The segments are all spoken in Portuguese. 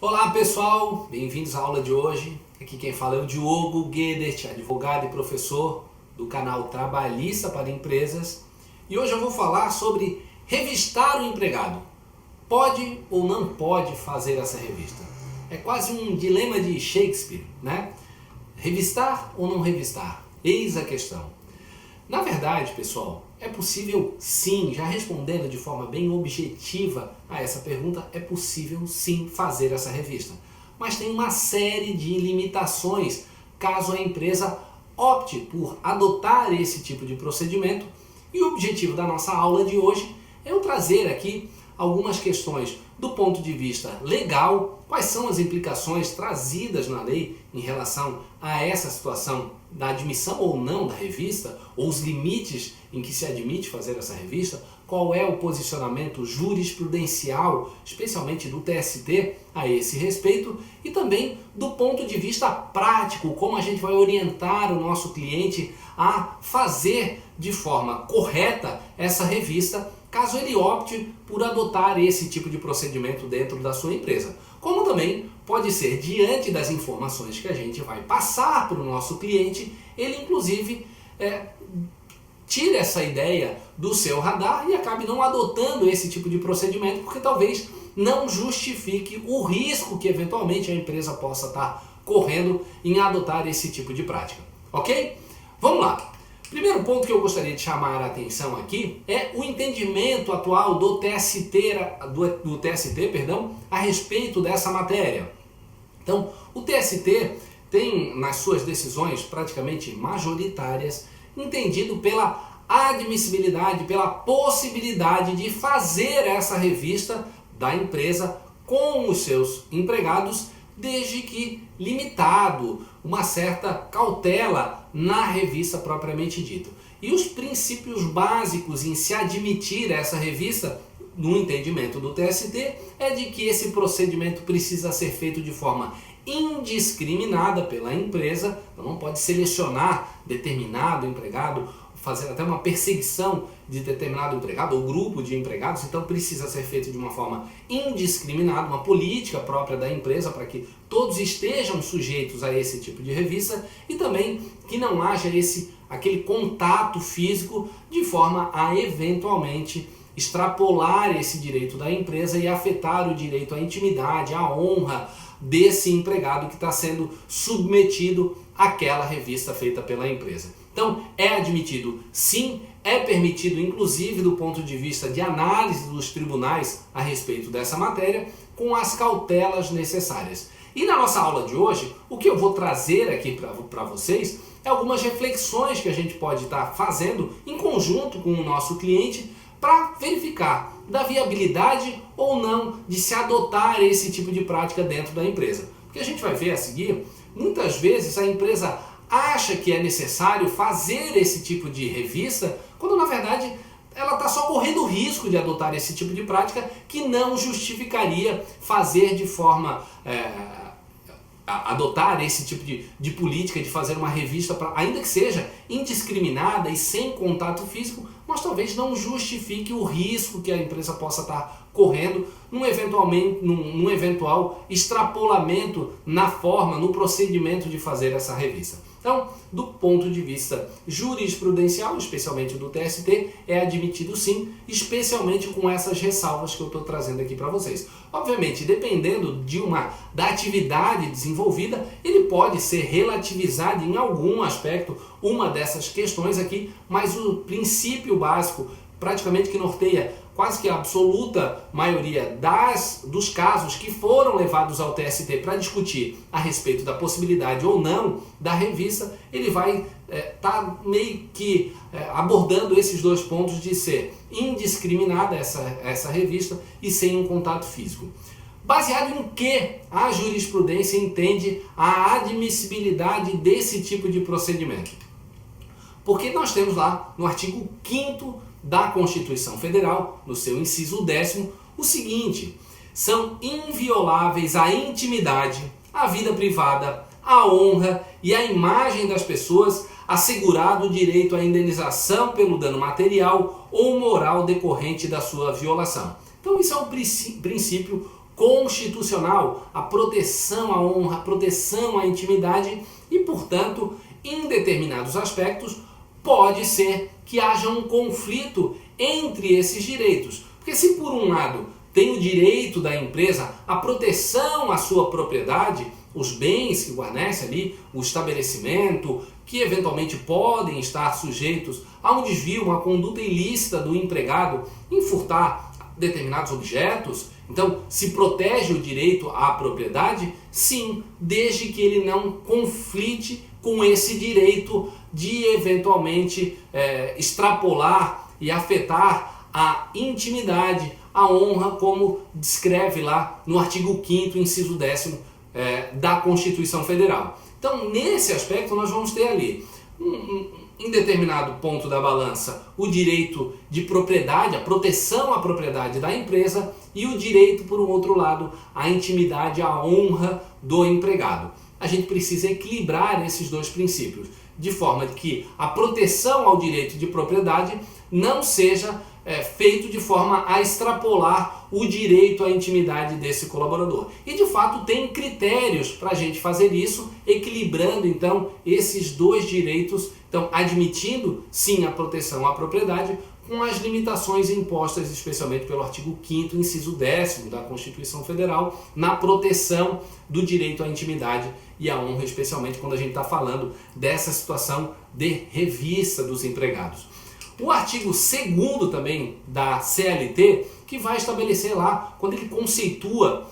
Olá pessoal, bem-vindos à aula de hoje. Aqui quem fala é o Diogo Guedert, advogado e professor do canal Trabalhista para Empresas. E hoje eu vou falar sobre revistar o empregado. Pode ou não pode fazer essa revista? É quase um dilema de Shakespeare, né? Revistar ou não revistar? Eis a questão. Na verdade, pessoal, é possível sim, já respondendo de forma bem objetiva a essa pergunta, é possível sim fazer essa revista. Mas tem uma série de limitações caso a empresa opte por adotar esse tipo de procedimento. E o objetivo da nossa aula de hoje é eu trazer aqui algumas questões do ponto de vista legal, quais são as implicações trazidas na lei em relação a essa situação da admissão ou não da revista, ou os limites em que se admite fazer essa revista, qual é o posicionamento jurisprudencial, especialmente do TST, a esse respeito, e também do ponto de vista prático, como a gente vai orientar o nosso cliente a fazer de forma correta essa revista, caso ele opte por adotar esse tipo de procedimento dentro da sua empresa. Como também pode ser, diante das informações que a gente vai passar para o nosso cliente, ele inclusive tire essa ideia do seu radar e acabe não adotando esse tipo de procedimento, porque talvez não justifique o risco que eventualmente a empresa possa estar correndo em adotar esse tipo de prática. Ok? Vamos lá! Primeiro ponto que eu gostaria de chamar a atenção aqui é o entendimento atual do TST, a respeito dessa matéria. Então, o TST tem nas suas decisões praticamente majoritárias entendido pela admissibilidade, pela possibilidade de fazer essa revista da empresa com os seus empregados, desde que limitado, uma certa cautela na revista propriamente dita. E os princípios básicos em se admitir essa revista, no entendimento do TST, é de que esse procedimento precisa ser feito de forma indiscriminada pela empresa, então não pode selecionar determinado empregado, fazer até uma perseguição de determinado empregado ou grupo de empregados, então precisa ser feito de uma forma indiscriminada, uma política própria da empresa para que todos estejam sujeitos a esse tipo de revista e também que não haja aquele contato físico de forma a eventualmente extrapolar esse direito da empresa e afetar o direito à intimidade, à honra desse empregado que está sendo submetido àquela revista feita pela empresa. Então, é admitido sim, é permitido inclusive do ponto de vista de análise dos tribunais a respeito dessa matéria, com as cautelas necessárias. E na nossa aula de hoje, o que eu vou trazer aqui para vocês é algumas reflexões que a gente pode estar fazendo em conjunto com o nosso cliente para verificar da viabilidade ou não de se adotar esse tipo de prática dentro da empresa. Porque a gente vai ver a seguir, muitas vezes a empresa acha que é necessário fazer esse tipo de revista, quando na verdade ela está só correndo o risco de adotar esse tipo de prática que não justificaria fazer de forma adotar esse tipo de política de fazer uma revista, ainda que seja indiscriminada e sem contato físico, mas talvez não justifique o risco que a empresa possa estar correndo num eventual extrapolamento na forma, no procedimento de fazer essa revista. Então, do ponto de vista jurisprudencial, especialmente do TST, é admitido sim, especialmente com essas ressalvas que eu estou trazendo aqui para vocês. Obviamente, dependendo da atividade desenvolvida, ele pode ser relativizado em algum aspecto, uma dessas questões aqui, mas o princípio básico, praticamente que norteia quase que a absoluta maioria dos casos que foram levados ao TST para discutir a respeito da possibilidade ou não da revista, ele vai estar meio que abordando esses dois pontos de ser indiscriminada essa revista e sem um contato físico. Baseado em que a jurisprudência entende a admissibilidade desse tipo de procedimento? Porque nós temos lá no artigo 5º da Constituição Federal, no seu inciso 10º, o seguinte: são invioláveis a intimidade, a vida privada, a honra e a imagem das pessoas, assegurado o direito à indenização pelo dano material ou moral decorrente da sua violação. Então isso é um princípio constitucional, a proteção à honra, a proteção à intimidade e, portanto, em determinados aspectos, pode ser que haja um conflito entre esses direitos. Porque se por um lado tem o direito da empresa à proteção à sua propriedade, os bens que guarnece ali, o estabelecimento, que eventualmente podem estar sujeitos a um desvio, uma conduta ilícita do empregado em furtar determinados objetos, então se protege o direito à propriedade, sim, desde que ele não conflite com esse direito de eventualmente extrapolar e afetar a intimidade, a honra, como descreve lá no artigo 5º, inciso 10º da Constituição Federal. Então, nesse aspecto, nós vamos ter ali, em determinado ponto da balança, o direito de propriedade, a proteção à propriedade da empresa e o direito, por um outro lado, à intimidade, à honra do empregado. A gente precisa equilibrar esses dois princípios, de forma que a proteção ao direito de propriedade não seja feito de forma a extrapolar o direito à intimidade desse colaborador. E de fato tem critérios para a gente fazer isso, equilibrando então esses dois direitos, então admitindo sim a proteção à propriedade, com as limitações impostas especialmente pelo artigo 5º, inciso 10º da Constituição Federal, na proteção do direito à intimidade e à honra, especialmente quando a gente está falando dessa situação de revista dos empregados. O artigo 2º também da CLT, que vai estabelecer lá, quando ele conceitua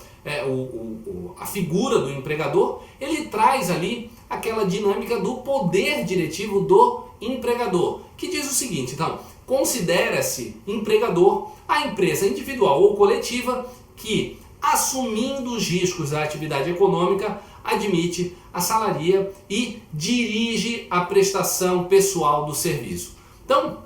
a figura do empregador, ele traz ali aquela dinâmica do poder diretivo do empregador, que diz o seguinte, então, considera-se empregador a empresa individual ou coletiva que, assumindo os riscos da atividade econômica, admite, assalaria e dirige a prestação pessoal do serviço. Então,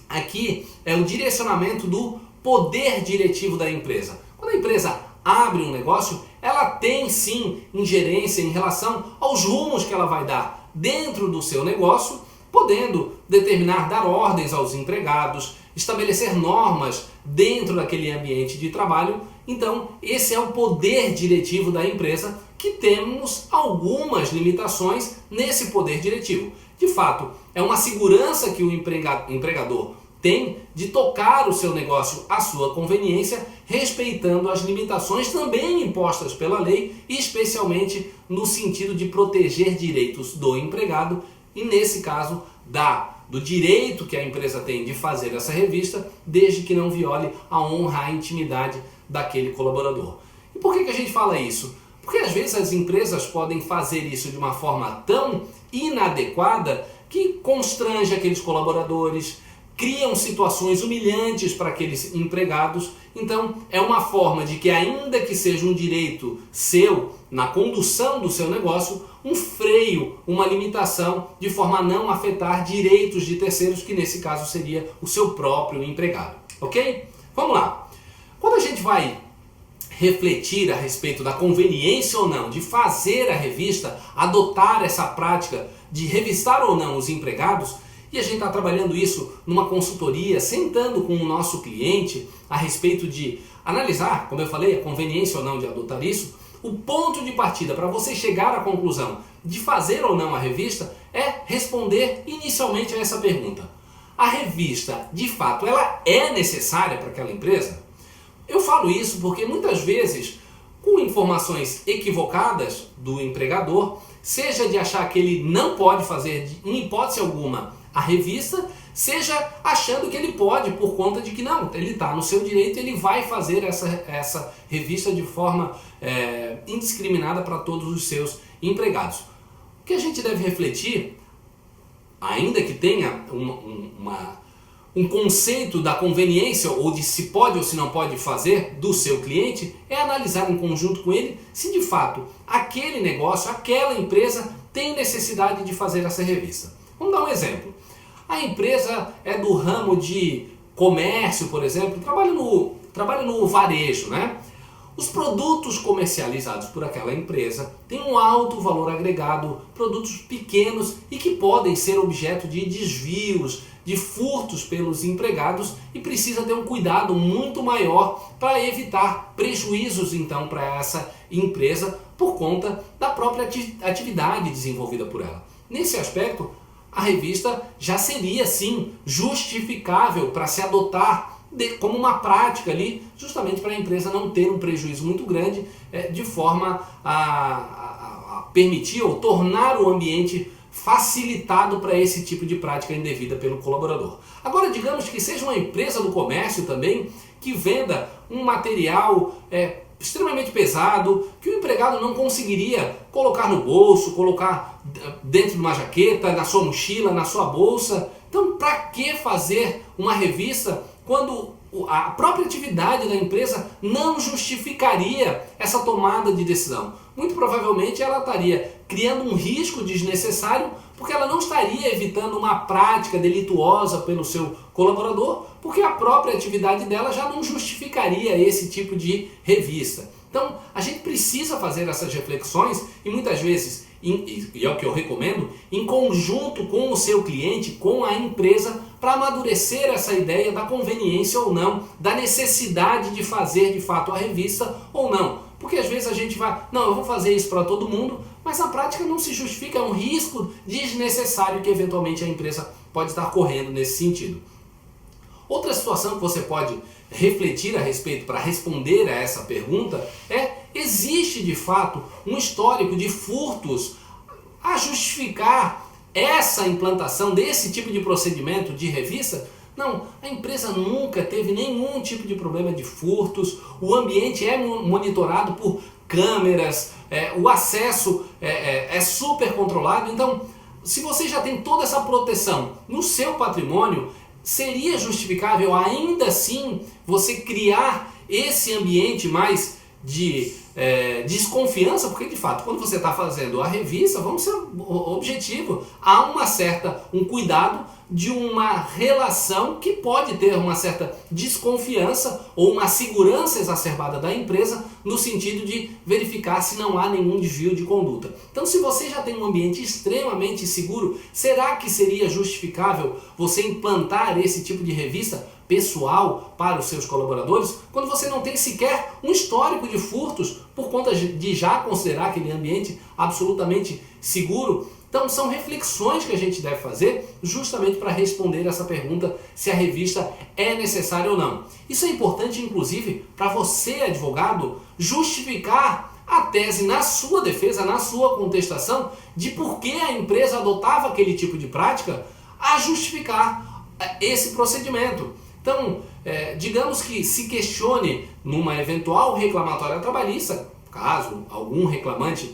aqui é o direcionamento do poder diretivo da empresa. Quando a empresa abre um negócio, ela tem sim ingerência em relação aos rumos que ela vai dar dentro do seu negócio, podendo determinar, dar ordens aos empregados, estabelecer normas dentro daquele ambiente de trabalho. Então, esse é o poder diretivo da empresa, que temos algumas limitações nesse poder diretivo. De fato, é uma segurança que o empregador tem de tocar o seu negócio à sua conveniência, respeitando as limitações também impostas pela lei, especialmente no sentido de proteger direitos do empregado e, nesse caso, do direito que a empresa tem de fazer essa revista, desde que não viole a honra, a intimidade daquele colaborador. E por que a gente fala isso? Porque às vezes as empresas podem fazer isso de uma forma tão inadequada que constrange aqueles colaboradores, criam situações humilhantes para aqueles empregados. Então é uma forma de que, ainda que seja um direito seu na condução do seu negócio, um freio, uma limitação, de forma a não afetar direitos de terceiros, que nesse caso seria o seu próprio empregado. Ok? Vamos lá. Quando a gente vai refletir a respeito da conveniência ou não de fazer a revista, adotar essa prática de revistar ou não os empregados, e a gente está trabalhando isso numa consultoria, sentando com o nosso cliente a respeito de analisar, como eu falei, a conveniência ou não de adotar isso, o ponto de partida para você chegar à conclusão de fazer ou não a revista é responder inicialmente a essa pergunta. A revista, de fato, ela é necessária para aquela empresa? Eu falo isso porque muitas vezes, com informações equivocadas do empregador, seja de achar que ele não pode fazer, em hipótese alguma, a revista, seja achando que ele pode, por conta de que não, ele está no seu direito, ele vai fazer essa revista de forma indiscriminada para todos os seus empregados. O que a gente deve refletir, ainda que tenha um conceito da conveniência, ou de se pode ou se não pode fazer do seu cliente, é analisar em conjunto com ele se de fato aquele negócio, aquela empresa tem necessidade de fazer essa revista. Vamos dar um exemplo. A empresa é do ramo de comércio, por exemplo, trabalha no varejo, né? Os produtos comercializados por aquela empresa têm um alto valor agregado, produtos pequenos e que podem ser objeto de desvios, de furtos pelos empregados e precisa ter um cuidado muito maior para evitar prejuízos então para essa empresa por conta da própria atividade desenvolvida por ela. Nesse aspecto, a revista já seria sim justificável para se adotar como uma prática ali, justamente para a empresa não ter um prejuízo muito grande, de forma a permitir ou tornar o ambiente facilitado para esse tipo de prática indevida pelo colaborador. Agora, digamos que seja uma empresa do comércio também que venda um material extremamente pesado, que o empregado não conseguiria colocar no bolso, colocar dentro de uma jaqueta, na sua mochila, na sua bolsa. Então, para que fazer uma revista quando a própria atividade da empresa não justificaria essa tomada de decisão? Muito provavelmente ela estaria criando um risco desnecessário, porque ela não estaria evitando uma prática delituosa pelo seu colaborador, porque a própria atividade dela já não justificaria esse tipo de revista. Então, a gente precisa fazer essas reflexões e muitas vezes, e é o que eu recomendo, em conjunto com o seu cliente, com a empresa, para amadurecer essa ideia da conveniência ou não, da necessidade de fazer de fato a revista ou não. Porque às vezes a gente vai, não, eu vou fazer isso para todo mundo, mas na prática não se justifica, é um risco desnecessário que eventualmente a empresa pode estar correndo nesse sentido. Outra situação que você pode refletir a respeito para responder a essa pergunta existe de fato um histórico de furtos a justificar essa implantação desse tipo de procedimento de revista? Não, a empresa nunca teve nenhum tipo de problema de furtos, o ambiente é monitorado por câmeras, o acesso é super controlado. Então, se você já tem toda essa proteção no seu patrimônio, seria justificável ainda assim você criar esse ambiente mais de desconfiança, porque de fato quando você está fazendo a revista, vamos ser objetivo, há um cuidado de uma relação que pode ter uma certa desconfiança ou uma segurança exacerbada da empresa no sentido de verificar se não há nenhum desvio de conduta. Então, se você já tem um ambiente extremamente seguro, será que seria justificável você implantar esse tipo de revista pessoal para os seus colaboradores quando você não tem sequer um histórico de furtos por conta de já considerar aquele ambiente absolutamente seguro? Então são reflexões que a gente deve fazer justamente para responder essa pergunta se a revista é necessária ou não. Isso é importante inclusive para você, advogado, justificar a tese na sua defesa, na sua contestação de por que a empresa adotava aquele tipo de prática a justificar esse procedimento. Então, digamos que se questione numa eventual reclamatória trabalhista, caso algum reclamante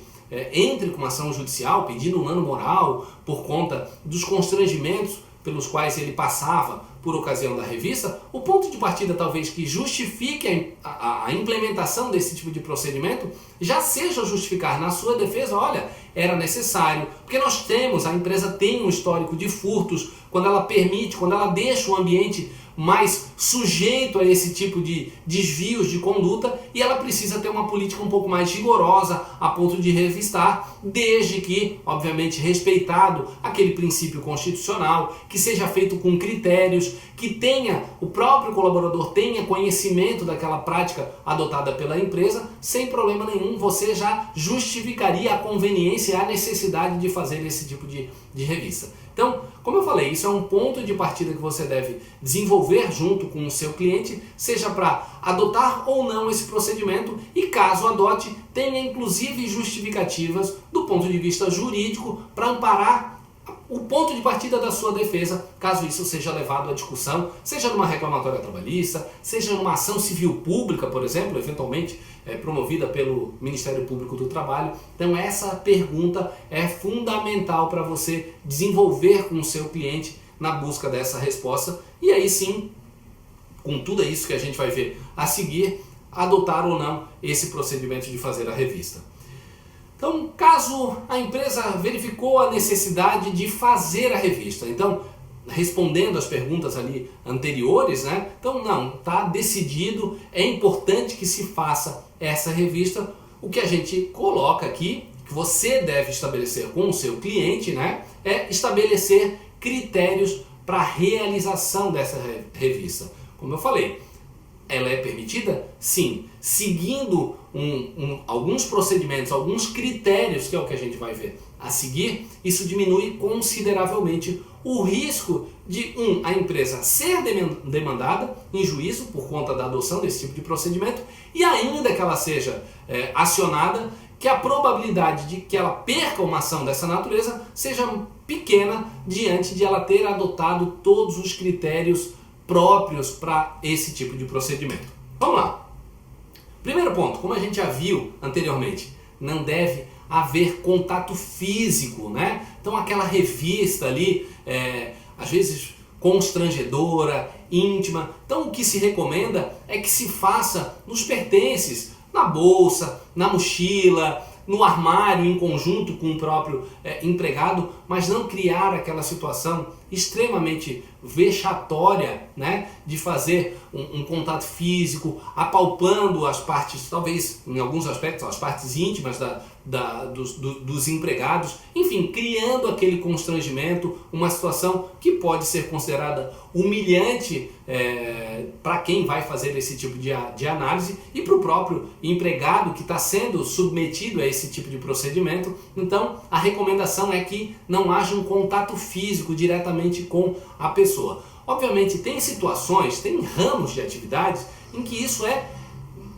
entre com uma ação judicial pedindo um dano moral por conta dos constrangimentos pelos quais ele passava por ocasião da revista, o ponto de partida talvez que justifique a implementação desse tipo de procedimento já seja justificar na sua defesa, olha, era necessário, porque a empresa tem um histórico de furtos, quando ela permite, quando ela deixa o ambiente mais sujeito a esse tipo de desvios de conduta e ela precisa ter uma política um pouco mais rigorosa a ponto de revistar, desde que, obviamente, respeitado aquele princípio constitucional, que seja feito com critérios, que o próprio colaborador tenha conhecimento daquela prática adotada pela empresa, sem problema nenhum, você já justificaria a conveniência e a necessidade de fazer esse tipo de revista. Então, como eu falei, isso é um ponto de partida que você deve desenvolver junto com o seu cliente, seja para adotar ou não esse procedimento e, caso adote, tenha inclusive justificativas do ponto de vista jurídico para amparar o ponto de partida da sua defesa, caso isso seja levado à discussão, seja numa reclamatória trabalhista, seja numa ação civil pública, por exemplo, eventualmente promovida pelo Ministério Público do Trabalho. Então essa pergunta é fundamental para você desenvolver com o seu cliente na busca dessa resposta e aí sim, com tudo isso que a gente vai ver a seguir, adotar ou não esse procedimento de fazer a revista. Então, caso a empresa verificou a necessidade de fazer a revista, então, respondendo as perguntas ali anteriores, né? Então, não, está decidido, é importante que se faça essa revista. O que a gente coloca aqui, que você deve estabelecer com o seu cliente, né? É estabelecer critérios para a realização dessa revista. Como eu falei, ela é permitida? Sim, seguindo alguns procedimentos, alguns critérios, que é o que a gente vai ver a seguir. Isso diminui consideravelmente o risco de a empresa ser demandada em juízo por conta da adoção desse tipo de procedimento, e ainda que ela seja acionada, que a probabilidade de que ela perca uma ação dessa natureza seja pequena diante de ela ter adotado todos os critérios próprios para esse tipo de procedimento. Vamos lá. Primeiro ponto, como a gente já viu anteriormente, não deve haver contato físico, né? Então aquela revista ali, às vezes constrangedora, íntima. Então o que se recomenda é que se faça nos pertences, na bolsa, na mochila, no armário em conjunto com o próprio empregado, mas não criar aquela situação extremamente vexatória, né, de fazer um contato físico, apalpando as partes, talvez em alguns aspectos, as partes íntimas dos empregados, enfim, criando aquele constrangimento, uma situação que pode ser considerada humilhante para quem vai fazer esse tipo de análise e para o próprio empregado que está sendo submetido a esse tipo de procedimento. Então, a recomendação é que não haja um contato físico diretamente com a pessoa. Obviamente, tem situações, tem ramos de atividades em que isso é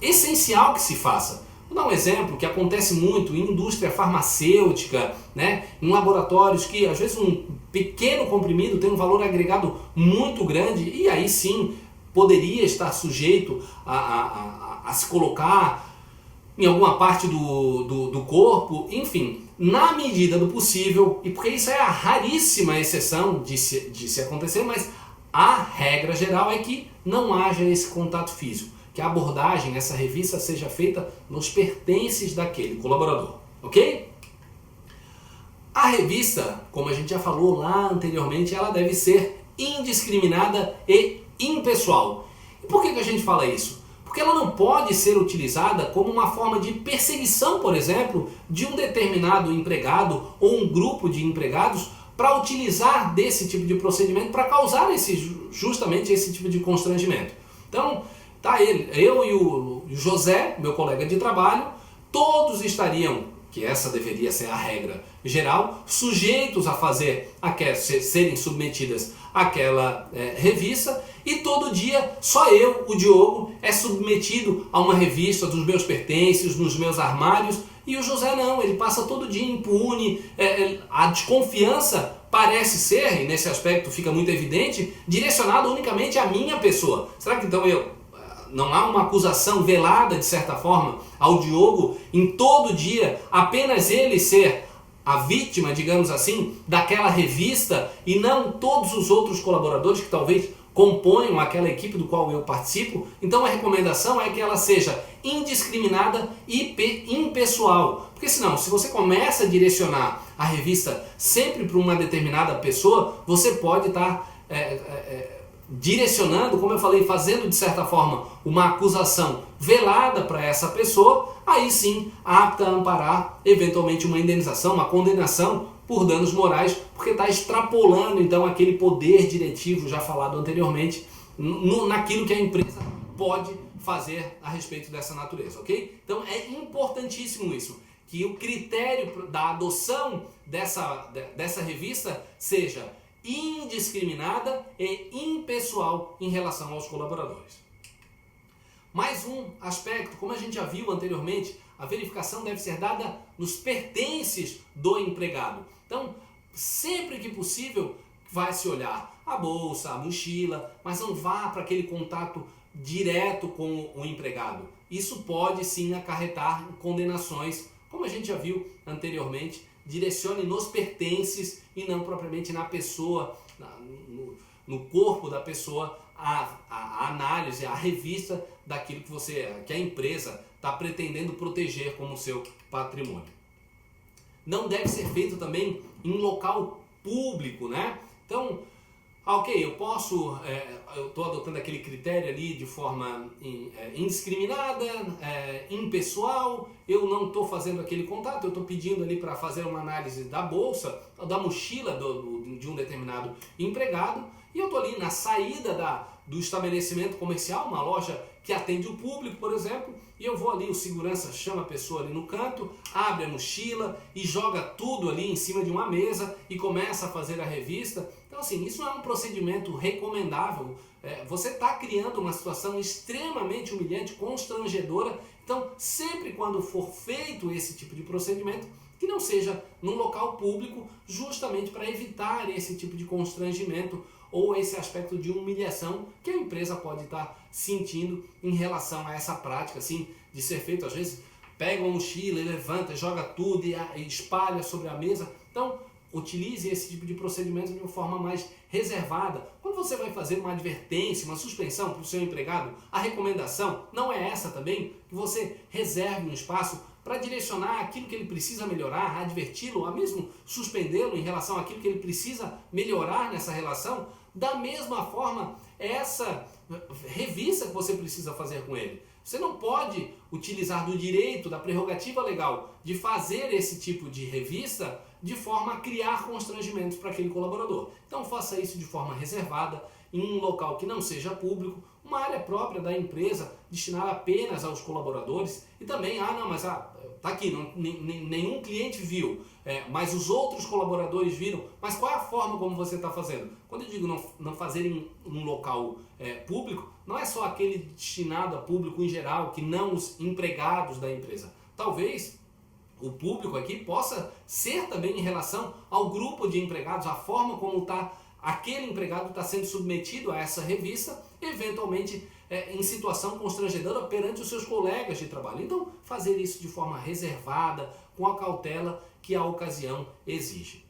essencial que se faça. Vou dar um exemplo que acontece muito em indústria farmacêutica, né? Em laboratórios que às vezes um pequeno comprimido tem um valor agregado muito grande e aí sim poderia estar sujeito a se colocar em alguma parte do corpo, enfim, na medida do possível, e porque isso é a raríssima exceção de se acontecer, mas a regra geral é que não haja esse contato físico, que a abordagem, essa revista, seja feita nos pertences daquele colaborador, ok? A revista, como a gente já falou lá anteriormente, ela deve ser indiscriminada e impessoal. E por que a gente fala isso? Porque ela não pode ser utilizada como uma forma de perseguição, por exemplo, de um determinado empregado ou um grupo de empregados para utilizar desse tipo de procedimento para causar justamente esse tipo de constrangimento. Então, tá eu e o José, meu colega de trabalho, todos estariam, que essa deveria ser a regra geral, sujeitos a serem submetidas àquela revista, e todo dia só eu, o Diogo, é submetido a uma revista dos meus pertences, nos meus armários, e o José não, ele passa todo dia impune. A desconfiança parece ser, e nesse aspecto fica muito evidente, direcionada unicamente à minha pessoa. Será que então não há uma acusação velada, de certa forma, ao Diogo em todo dia, apenas ele ser a vítima, digamos assim, daquela revista e não todos os outros colaboradores que talvez componham aquela equipe do qual eu participo? Então a recomendação é que ela seja indiscriminada e impessoal. Porque senão, se você começa a direcionar a revista sempre para uma determinada pessoa, você pode estar direcionando, como eu falei, fazendo de certa forma uma acusação velada para essa pessoa, aí sim apta a amparar eventualmente uma indenização, uma condenação por danos morais, porque está extrapolando então aquele poder diretivo já falado anteriormente naquilo que a empresa pode fazer a respeito dessa natureza, ok? Então é importantíssimo isso, que o critério da adoção dessa revista seja indiscriminada e impessoal em relação aos colaboradores. Mais um aspecto, como a gente já viu anteriormente, a verificação deve ser dada nos pertences do empregado. Então, sempre que possível, vai se olhar a bolsa, a mochila, mas não vá para aquele contato direto com o empregado. Isso pode sim acarretar condenações, como a gente já viu anteriormente. Direcione nos pertences e não propriamente na pessoa, no corpo da pessoa, a análise, a revista daquilo que a empresa está pretendendo proteger como seu patrimônio. Não deve ser feito também em local público, né? Então, Ok, eu estou adotando aquele critério ali de forma indiscriminada, impessoal, eu não estou fazendo aquele contato, eu estou pedindo ali para fazer uma análise da bolsa, da mochila de um determinado empregado, e eu estou ali na saída do estabelecimento comercial, uma loja que atende o público, por exemplo, e eu vou ali, o segurança chama a pessoa ali no canto, abre a mochila e joga tudo ali em cima de uma mesa e começa a fazer a revista. Então assim, isso não é um procedimento recomendável, você está criando uma situação extremamente humilhante, constrangedora. Então sempre quando for feito esse tipo de procedimento, que não seja num local público, justamente para evitar esse tipo de constrangimento ou esse aspecto de humilhação que a empresa pode estar sentindo em relação a essa prática assim, de ser feito. Às vezes pega uma mochila e levanta, joga tudo e espalha sobre a mesa. Então utilize esse tipo de procedimento de uma forma mais reservada. Quando você vai fazer uma advertência, uma suspensão para o seu empregado, a recomendação não é essa também, que você reserve um espaço para direcionar aquilo que ele precisa melhorar, adverti-lo, ou mesmo suspendê-lo em relação àquilo que ele precisa melhorar nessa relação. Da mesma forma, essa revista que você precisa fazer com ele. Você não pode utilizar do direito, da prerrogativa legal de fazer esse tipo de revista de forma a criar constrangimentos para aquele colaborador. Então faça isso de forma reservada, em um local que não seja público, uma área própria da empresa, destinada apenas aos colaboradores. E também, tá aqui, nenhum cliente viu, mas os outros colaboradores viram. Mas qual é a forma como você está fazendo? Quando eu digo não fazer em um local público, não é só aquele destinado a público em geral, que não os empregados da empresa. Talvez o público aqui possa ser também em relação ao grupo de empregados, a forma como aquele empregado está sendo submetido a essa revista, eventualmente em situação constrangedora perante os seus colegas de trabalho. Então, fazer isso de forma reservada, com a cautela que a ocasião exige.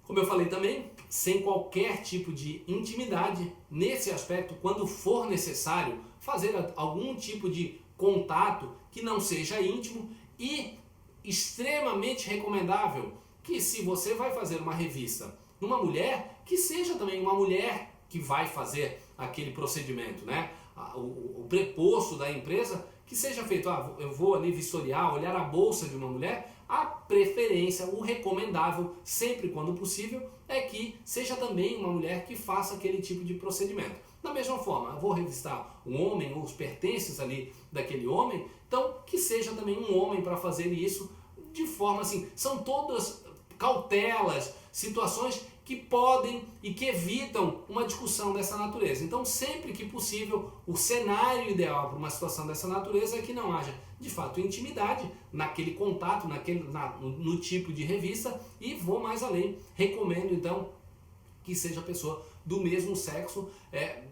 Como eu falei também, sem qualquer tipo de intimidade, nesse aspecto, quando for necessário, fazer algum tipo de contato que não seja íntimo, e extremamente recomendável que, se você vai fazer uma revista numa mulher, que seja também uma mulher que vai fazer aquele procedimento, né? O preposto da empresa, que seja feito, eu vou ali vistoriar, olhar a bolsa de uma mulher. A preferência, o recomendável, sempre quando possível, é que seja também uma mulher que faça aquele tipo de procedimento. Da mesma forma, eu vou revistar um homem ou os pertences ali daquele homem, então que seja também um homem para fazer isso de forma assim. São todas cautelas, situações que podem e que evitam uma discussão dessa natureza. Então, sempre que possível, o cenário ideal para uma situação dessa natureza é que não haja, de fato, intimidade naquele contato, no tipo de revista. E vou mais além, recomendo então que seja a pessoa do mesmo sexo,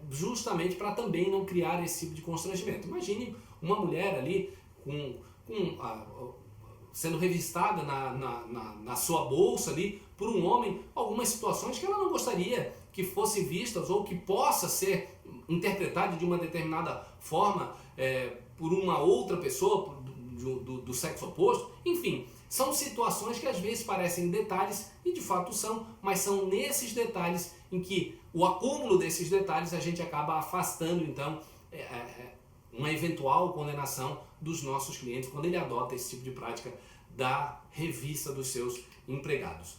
justamente para também não criar esse tipo de constrangimento. Imagine uma mulher ali sendo revistada na sua bolsa ali por um homem, algumas situações que ela não gostaria que fossem vistas ou que possa ser interpretada de uma determinada forma por uma outra pessoa do sexo oposto. Enfim, são situações que às vezes parecem detalhes, e de fato são, mas são nesses detalhes em que o acúmulo desses detalhes a gente acaba afastando então uma eventual condenação dos nossos clientes quando ele adota esse tipo de prática da revista dos seus empregados.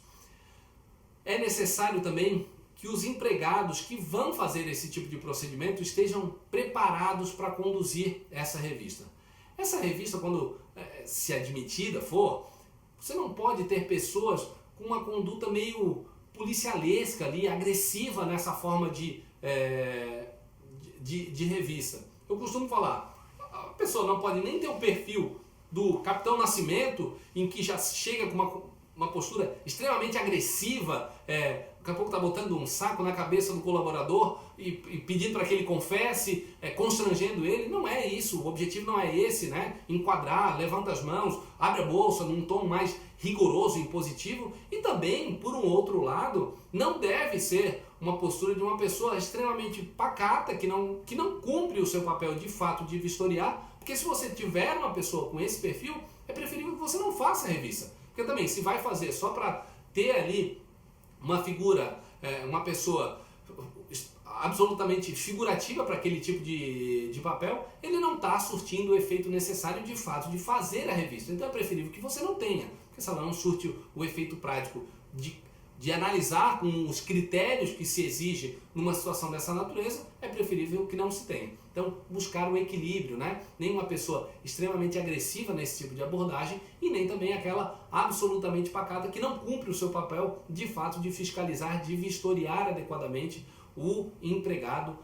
É necessário também que os empregados que vão fazer esse tipo de procedimento estejam preparados para conduzir essa revista. Essa revista, quando se admitida for, você não pode ter pessoas com uma conduta meio policialesca ali, agressiva nessa forma de revista. Eu costumo falar, a pessoa não pode nem ter o perfil do Capitão Nascimento, em que já chega com uma postura extremamente agressiva, daqui a pouco está botando um saco na cabeça do colaborador e pedindo para que ele confesse, constrangendo ele. Não é isso, o objetivo não é esse, né? Enquadrar, levanta as mãos, abre a bolsa num tom mais rigoroso e impositivo. E também, por um outro lado, não deve ser uma postura de uma pessoa extremamente pacata, que não cumpre o seu papel de fato de vistoriar, porque se você tiver uma pessoa com esse perfil, é preferível que você não faça a revista. Porque também, se vai fazer só para ter ali uma figura, uma pessoa absolutamente figurativa para aquele tipo de papel, ele não está surtindo o efeito necessário de fato de fazer a revista. Então é preferível que você não tenha, porque se ela não surte o efeito prático de analisar com os critérios que se exige numa situação dessa natureza, é preferível que não se tenha. Então, buscar o equilíbrio, né? Nem uma pessoa extremamente agressiva nesse tipo de abordagem e nem também aquela absolutamente pacata que não cumpre o seu papel de fato de fiscalizar, de vistoriar adequadamente o empregado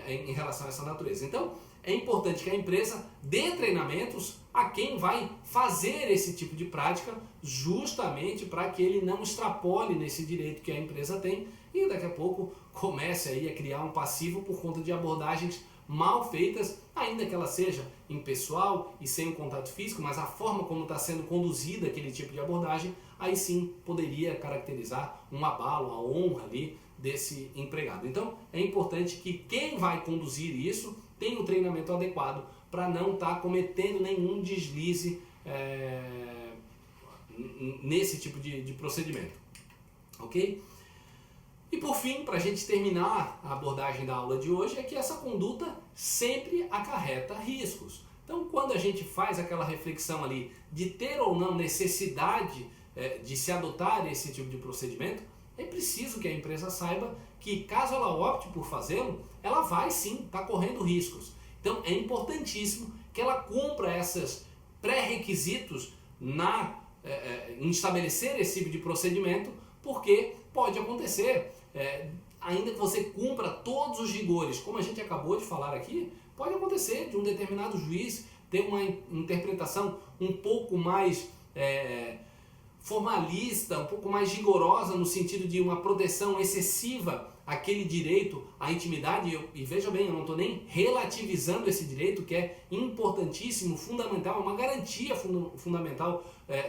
em relação a essa natureza. Então, é importante que a empresa dê treinamentos a quem vai fazer esse tipo de prática, justamente para que ele não extrapole nesse direito que a empresa tem e daqui a pouco comece aí a criar um passivo por conta de abordagens mal feitas, ainda que ela seja impessoal e sem o contato físico, mas a forma como está sendo conduzida aquele tipo de abordagem, aí sim poderia caracterizar um abalo, a honra ali desse empregado. Então é importante que quem vai conduzir isso tenha um treinamento adequado para não estar cometendo nenhum deslize nesse tipo de procedimento, ok? E por fim, para a gente terminar a abordagem da aula de hoje, é que essa conduta sempre acarreta riscos. Então, quando a gente faz aquela reflexão ali de ter ou não necessidade de se adotar esse tipo de procedimento, é preciso que a empresa saiba que, caso ela opte por fazê-lo, ela vai sim estar correndo riscos. Então, é importantíssimo que ela cumpra esses pré-requisitos em estabelecer esse tipo de procedimento, porque pode acontecer, ainda que você cumpra todos os rigores, como a gente acabou de falar aqui, pode acontecer de um determinado juiz ter uma interpretação um pouco mais formalista, um pouco mais rigorosa no sentido de uma proteção excessiva àquele direito à intimidade, e veja bem, eu não estou nem relativizando esse direito que é importantíssimo, fundamental, uma garantia fundamental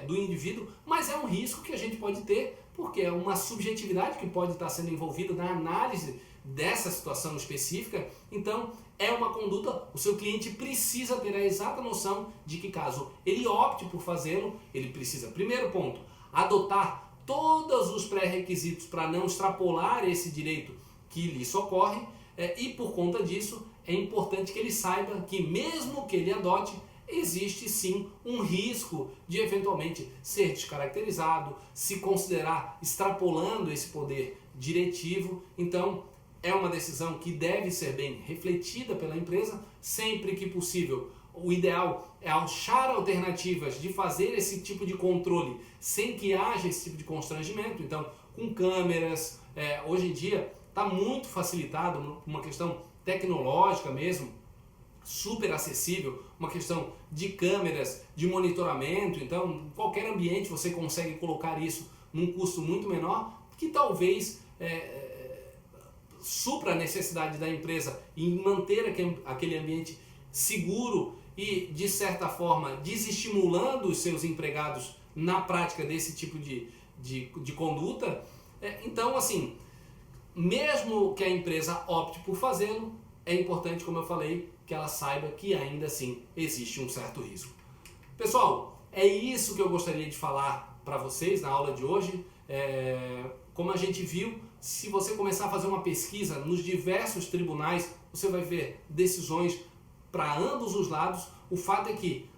do indivíduo, mas é um risco que a gente pode ter, porque é uma subjetividade que pode estar sendo envolvida na análise dessa situação específica. Então é uma conduta, o seu cliente precisa ter a exata noção de que caso ele opte por fazê-lo, ele precisa, primeiro ponto, adotar todos os pré-requisitos para não extrapolar esse direito que lhe socorre, e por conta disso é importante que ele saiba que mesmo que ele adote, existe sim um risco de eventualmente ser descaracterizado, se considerar extrapolando esse poder diretivo. Então é uma decisão que deve ser bem refletida pela empresa sempre que possível. O ideal é achar alternativas de fazer esse tipo de controle sem que haja esse tipo de constrangimento. Então, com câmeras, hoje em dia está muito facilitado, uma questão tecnológica mesmo, super acessível, uma questão de câmeras, de monitoramento. Então, em qualquer ambiente você consegue colocar isso num custo muito menor, que talvez supra a necessidade da empresa em manter aquele ambiente seguro e, de certa forma, desestimulando os seus empregados na prática desse tipo de conduta. Então, assim, mesmo que a empresa opte por fazê-lo, é importante, como eu falei, que ela saiba que ainda assim existe um certo risco. Pessoal, é isso que eu gostaria de falar para vocês na aula de hoje. Como a gente viu, se você começar a fazer uma pesquisa nos diversos tribunais, você vai ver decisões para ambos os lados. O fato é que,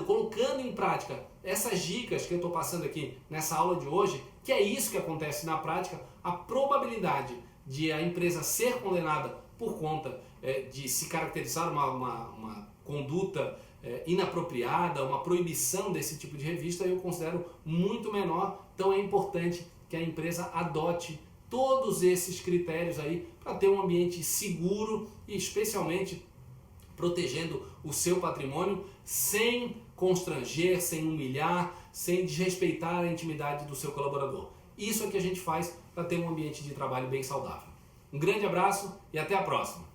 colocando em prática essas dicas que eu estou passando aqui nessa aula de hoje, que é isso que acontece na prática, a probabilidade de a empresa ser condenada por conta de se caracterizar uma conduta inapropriada, uma proibição desse tipo de revista, eu considero muito menor. Então é importante que a empresa adote todos esses critérios aí para ter um ambiente seguro e especialmente protegendo o seu patrimônio sem constranger, sem humilhar, sem desrespeitar a intimidade do seu colaborador. Isso é que a gente faz para ter um ambiente de trabalho bem saudável. Um grande abraço e até a próxima!